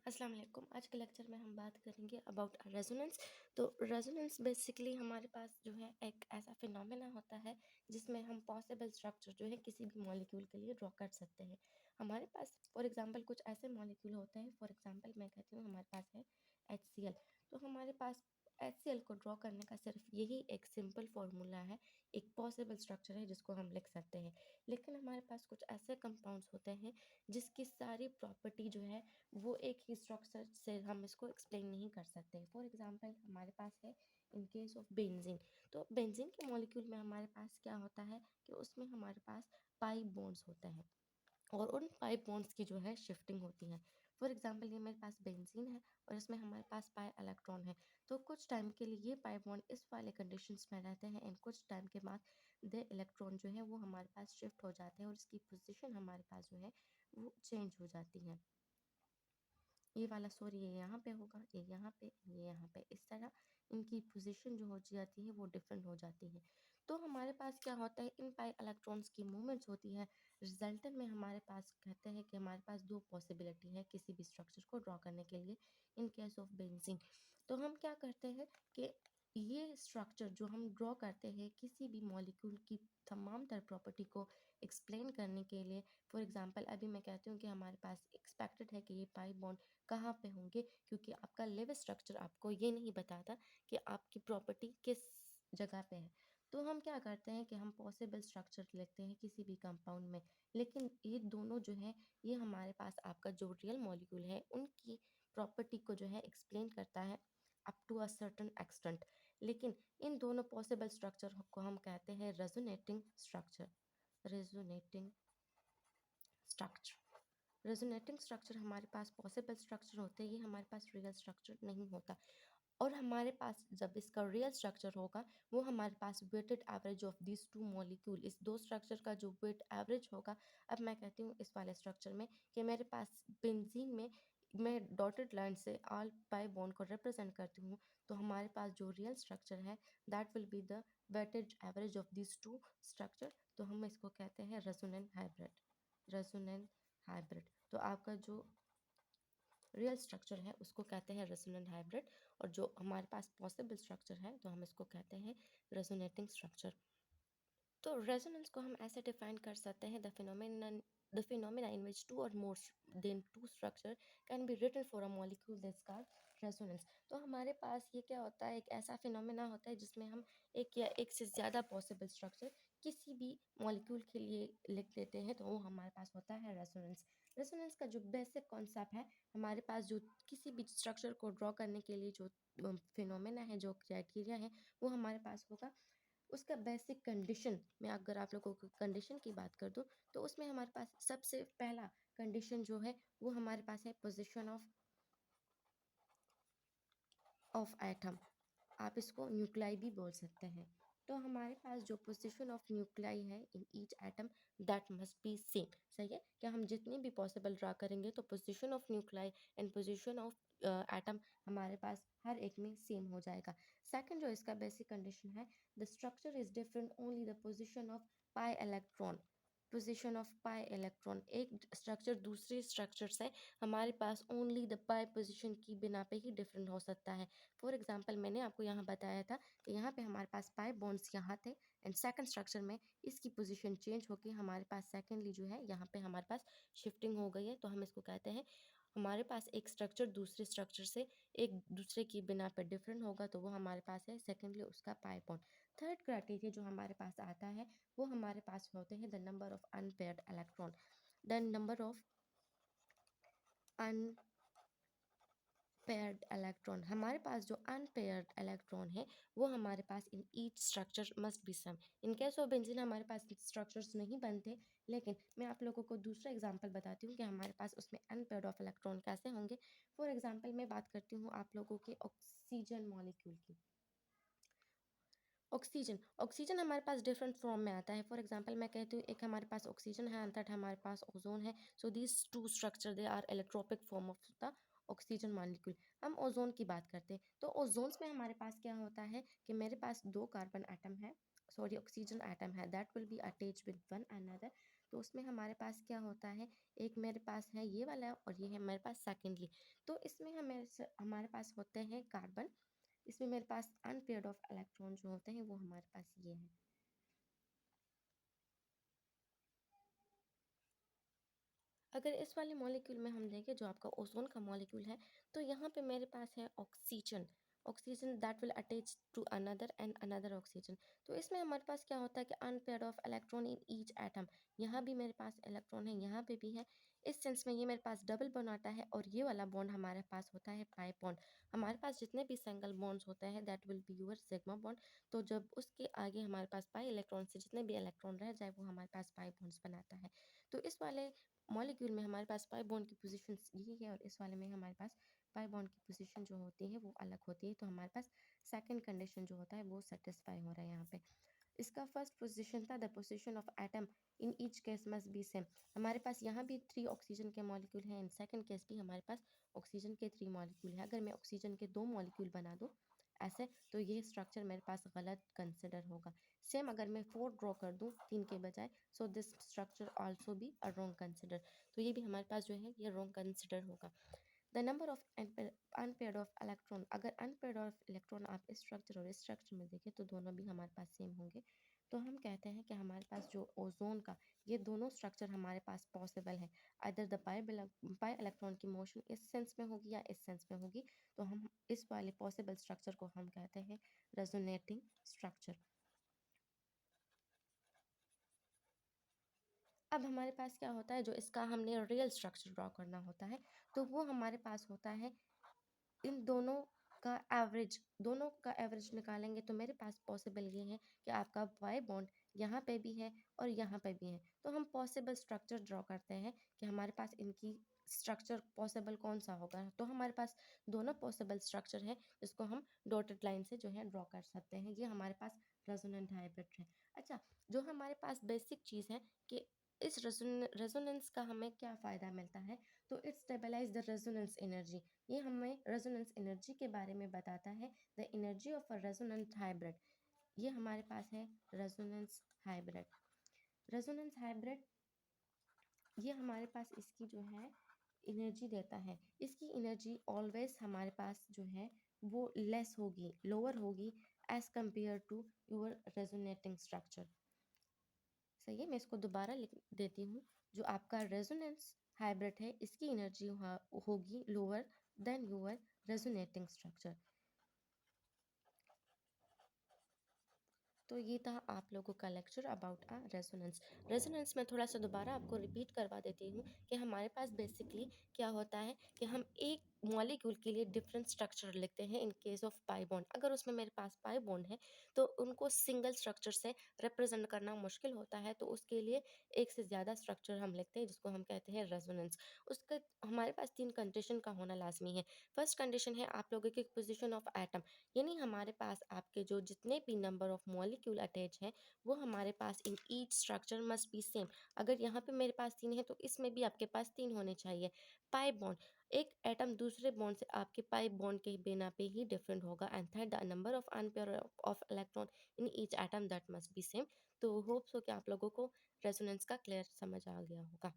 अस्सलाम वालेकुम। आज के लेक्चर में हम बात करेंगे अबाउट रेजोनेंस। तो रेजोनेंस बेसिकली हमारे पास जो है एक ऐसा फिनोमेना होता है जिसमें हम पॉसिबल स्ट्रक्चर जो है किसी भी मॉलिक्यूल के लिए ड्रॉ कर सकते हैं। हमारे पास फॉर एग्जांपल कुछ ऐसे मॉलिक्यूल होते हैं, फॉर एग्जांपल मैं कहती हूँ हमारे पास है HCl। तो हमारे पास HCl को ड्रॉ करने का सिर्फ यही एक सिंपल फार्मूला है, एक पॉसिबल स्ट्रक्चर है जिसको हम लिख सकते हैं। लेकिन हमारे पास कुछ ऐसे कंपाउंड्स होते हैं जिसकी सारी प्रॉपर्टी जो है वो एक ही स्ट्रक्चर से हम इसको एक्सप्लेन नहीं कर सकते। फॉर एग्जांपल हमारे पास है इन केस ऑफ बेंजीन। तो बेंजीन के मॉलिक्यूल में हमारे पास क्या होता है कि उसमें हमारे पास पाई बॉन्ड्स होते हैं और उन पाई बॉन्ड्स की जो है शिफ्टिंग होती है। फॉर एग्जांपल ये मेरे पास बेंजीन है और इसमें हमारे पास पाई इलेक्ट्रॉन है। तो कुछ टाइम के लिए ये पाई बॉन्ड इस वाले कंडीशंस में रहते हैं एंड कुछ टाइम के बाद द इलेक्ट्रॉन जो है वो हमारे पास शिफ्ट हो जाते हैं और इसकी पोजीशन हमारे पास जो है वो चेंज हो जाती है। ये वाला सॉरी ये यहाँ पे होगा, ये यहाँ पे, ये यहाँ पे, इस तरह इनकी पोजीशन जो हो जाती है वो डिफरेंट हो जाती है। तो हमारे पास क्या होता है, इन पाई इलेक्ट्रॉन्स की मूवमेंट्स होती है। रिजल्टेंट में हमारे पास कहते हैं कि हमारे पास दो पॉसिबिलिटी है किसी भी स्ट्रक्चर को ड्रॉ करने के लिए इन केस ऑफ बेंजीन। तो हम क्या करते हैं कि ये स्ट्रक्चर जो हम ड्रॉ करते हैं किसी भी मॉलिक्यूल की तमाम तर प्रॉपर्टी को एक्सप्लेन करने के लिए। फॉर एग्जांपल अभी मैं कहती हूँ कि हमारे पास एक्सपेक्टेड है कि ये पाई बॉन्ड कहाँ पे होंगे, क्योंकि आपका लिव स्ट्रक्चर आपको ये नहीं बताता कि आपकी प्रॉपर्टी किस जगह पे है। तो हम क्या करते हैं कि हम पॉसिबल स्ट्रक्चर लिखते हैं किसी भी कंपाउंड में। लेकिन ये दोनों जो है ये हमारे पास आपका जो रियल मॉलिक्यूल है उनकी प्रॉपर्टी को जो है एक्सप्लेन करता है up to a certain extent. लेकिन इन दोनों पॉसिबल स्ट्रक्चर को हम कहते हैं resonating structure. Resonating structure resonating structure हमारे पास पॉसिबल स्ट्रक्चर होते हैं, ये हमारे पास रियल स्ट्रक्चर नहीं होता। और हमारे पास जब इसका रियल स्ट्रक्चर होगा वो हमारे पास weighted average of this two molecule, इस दो स्ट्रक्चर का जो वेट एवरेज होगा। अब मैं कहती हूँ इस वाले स्ट्रक्चर में कि मेरे पास बेंजीन में मैं डॉटेड लाइन से ऑल पाई बॉन्ड को रिप्रेजेंट करती हूँ। तो हमारे पास जो रियल स्ट्रक्चर है that will be the weighted average of this two structure. तो हम इसको कहते हैं रेजोनेंट हाइब्रिड। रेजोनेंट हाइब्रिड तो आपका जो रियल स्ट्रक्चर है उसको कहते हैं रेजोनेंट हाइब्रिड, और जो हमारे पास पॉसिबल स्ट्रक्चर है तो हम इसको कहते हैं रेजोनेटिंग स्ट्रक्चर। तो रेजोनेंस को हम ऐसे डिफाइन कर सकते हैं, the phenomena in which two or more than two structure can be written for a molecule that's called resonance. तो हमारे पास ये क्या होता है, एक ऐसा फिनोमेना होता है जिसमें हम एक या एक से ज़्यादा पॉसिबल स्ट्रक्चर किसी भी मॉलिक्यूल के लिए लिख देते हैं, तो वो हमारे पास होता है रेजोनेंस। रेजोनेंस का जो बेसिक कॉन्सेप्ट है, हमारे पास जो किसी भी स्ट्रक्चर को ड्रॉ करने के लिए जो फिनोमेना है, जो क्राइटेरिया है, वो हमारे पास होगा। उसका बेसिक कंडीशन में अगर आप लोगों को कंडीशन की बात कर दूँ तो उसमें हमारे पास सबसे पहला कंडीशन जो है वो हमारे पास है पोजीशन ऑफ एटम। आप इसको न्यूक्लाई भी बोल सकते हैं। तो हमारे पास जो पोजीशन ऑफ न्यूक्लाई है इन each atom that must be same. सही है क्या, हम जितनी भी पॉसिबल ड्रा करेंगे तो position of nuclei and position of atom हमारे पास हर एक में सेम हो जाएगा। सेकंड जो इसका बेसिक कंडीशन है, the structure is different only the position of pi electron. Position of pi electron, एक स्ट्रक्चर दूसरे स्ट्रक्चर से हमारे पास ओनली द पाई पोजीशन की बिना पे ही डिफरेंट हो सकता है। फॉर एग्जांपल मैंने आपको यहाँ बताया था कि यहाँ पे हमारे पास पाई बॉन्ड्स यहाँ थे एंड सेकंड स्ट्रक्चर में इसकी पोजीशन चेंज होकर हमारे पास सेकेंडली जो है यहाँ पे हमारे पास शिफ्टिंग हो गई है। तो हम इसको कहते हैं हमारे पास एक स्ट्रक्चर दूसरे स्ट्रक्चर से एक दूसरे की बिना पर डिफरेंट होगा तो वो हमारे पास है सेकेंडली उसका पाई बॉन्ड। थर्ड क्राइटेरिया जो हमारे पास आता है वो हमारे पास होते हैं the number of unpaired electron. The number of paired electron, हमारे पास जो अनपेयर्ड इलेक्ट्रॉन है वो हमारे पास in each structure must be same. In case of benzene हमारे पास स्ट्रक्चर्स नहीं बनते, लेकिन मैं आप लोगों को दूसरा एग्जांपल बताती हूँ कि हमारे पास उसमें अनपेयर्ड ऑफ इलेक्ट्रॉन कैसे होंगे। फॉर एग्जांपल मैं बात करती हूँ आप लोगों के ऑक्सीजन मॉलिक्यूल की। ऑक्सीजन ऑक्सीजन हमारे पास डिफरेंट फॉर्म में आता है। फॉर एग्जांपल मैं कहती हूँ एक हमारे पास ऑक्सीजन है, अर्थात हमारे पास ओजोन है। So these two structure they are allotropic form of the oxygen molecule. हम ओजोन की बात करते हैं तो ओजोन्स में हमारे पास क्या होता है कि मेरे पास दो कार्बन एटम है, सॉरी ऑक्सीजन एटम है, that will be attach with one another. तो उसमें हमारे पास क्या होता है, एक मेरे पास है ये वाला और ये है मेरे पास सेकेंडली। तो इसमें हमारे पास होते हैं कार्बन, इसमें मेरे पास अनपेयर्ड ऑफ इलेक्ट्रॉन जो होते हैं वो हमारे पास ये हैं। अगर इस वाले मॉलिक्यूल में हम देखें जो आपका ओज़ोन का मॉलिक्यूल है, तो यहाँ पे मेरे पास है oxygen. Oxygen that will attach to another and another oxygen. तो इसमें हमारे पास क्या होता है कि unpaired of electron in each atom. यहाँ भी मेरे पास इलेक्ट्रॉन है, यहाँ पे भी है। इस सेंस में ये मेरे पास डबल बॉन्ड आता है और ये वाला बॉन्ड हमारे पास होता है पाई बॉन्ड। हमारे पास जितने भी सिंगल बॉन्ड्स होते हैं that will be your sigma bond. तो जब उसके आगे हमारे पास पाई इलेक्ट्रॉन से जितने भी इलेक्ट्रॉन रह जाए वो हमारे पास पाई बॉन्ड्स बनाता है। तो इस वाले मॉलिक्यूल में हमारे पास पाई बॉन्ड की पोजीशन यही है और इस वाले में हमारे पास पाई बॉन्ड की पोजीशन जो होती है वो अलग होती है। तो हमारे पास सेकंड कंडीशन जो होता है वो सेटिस्फाई हो रहा है यहाँ पे। इसका फर्स्ट पोजीशन था the position of atom in each case must be same. हमारे पास यहाँ भी 3 ऑक्सीजन के मॉलिक्यूल हैं, इन सेकंड केस भी हमारे पास ऑक्सीजन के 3 मॉलिक्यूल हैं। अगर मैं ऑक्सीजन के 2 मॉलिक्यूल बना दूँ ऐसे, तो ये स्ट्रक्चर मेरे पास गलत कंसिडर होगा। सेम अगर मैं 4 ड्रॉ कर दूँ 3 के बजाय, so this structure also be a wrong consider. तो ये भी हमारे पास जो है ये रॉन्ग कंसिडर होगा। The number of unpaired of electron, अगर अनपेयर्ड ऑफ इलेक्ट्रॉन आप इस स्ट्रक्चर और इस स्ट्रक्चर में देखें तो दोनों भी हमारे पास सेम होंगे। तो हम कहते हैं कि हमारे पास जो ओजोन का ये दोनों स्ट्रक्चर हमारे पास पॉसिबल है। अदर द पाई इलेक्ट्रॉन की मोशन इस सेंस में होगी या इस सेंस में होगी। तो हम इस वाले पॉसिबल स्ट्रक्चर को हम कहते हैं रेजोनेटिंग स्ट्रक्चर। अब हमारे पास क्या होता है, जो इसका हमने रियल स्ट्रक्चर ड्रॉ करना होता है तो वो हमारे पास होता है इन दोनों का एवरेज निकालेंगे तो मेरे पास पॉसिबल ये है कि आपका वाई बॉन्ड यहाँ पे भी है और यहाँ पे भी है। तो हम पॉसिबल स्ट्रक्चर ड्रॉ करते हैं कि हमारे पास इनकी स्ट्रक्चर पॉसिबल कौन सा होगा। तो हमारे पास दोनों पॉसिबल स्ट्रक्चर है जिसको हम डॉटेड लाइन से जो है ड्रॉ कर सकते हैं। ये हमारे पास रेजोनेंट हाइब्रिड है। अच्छा, जो हमारे पास बेसिक चीज़ है कि इस रेजोनेंस का हमें क्या फ़ायदा मिलता है, तो it stabilize the resonance energy. ये हमें रेजोनेंस एनर्जी के बारे में बताता है। The energy of a resonant hybrid, ये हमारे पास है रेजोनेंस हाइब्रिड। रेजोनेंस हाइब्रिड ये हमारे पास इसकी जो है एनर्जी देता है। इसकी एनर्जी ऑलवेज हमारे पास जो है वो लेस होगी, लोअर होगी as compare to your resonating structure. सही है, मैं इसको दोबारा लिख देती हूँ। जो आपका रेजोनेंस हाइब्रिड है इसकी एनर्जी होगी lower than your resonating structure. तो ये था आप लोगों का lecture about a resonance. Resonance में थोड़ा सा दोबारा आपको रिपीट करवा देती हूँ कि हमारे पास बेसिकली क्या होता है कि हम एक मॉलिक्यूल के लिए डिफरेंट स्ट्रक्चर लिखते हैं इन केस ऑफ पाई बॉन्ड। अगर उसमें मेरे पास पाई बॉन्ड है तो उनको सिंगल स्ट्रक्चर से रिप्रेजेंट करना मुश्किल होता है, तो उसके लिए एक से ज़्यादा स्ट्रक्चर हम लिखते हैं जिसको हम कहते हैं रेजोनेंस। उसका हमारे पास 3 कंडीशन का होना लाजमी है। फर्स्ट कंडीशन है आप लोगों की पोजिशन ऑफ एटम, यानी हमारे पास आपके जो जितने भी नंबर ऑफ मॉलिक्यूल अटैच हैं वो हमारे पास in each structure must be same. अगर यहाँ पे मेरे पास 3 है तो इसमें भी आपके पास 3 होने चाहिए। पाई बॉन्ड, एक एटम दूसरे बॉन्ड से आपके पाई बॉन्ड के बिना पे ही डिफरेंट होगा। And third, the number of unpair of electron in each atom that must be same. तो होप्स हो कि आप लोगों को रेजोनेंस का क्लियर समझ आ गया होगा।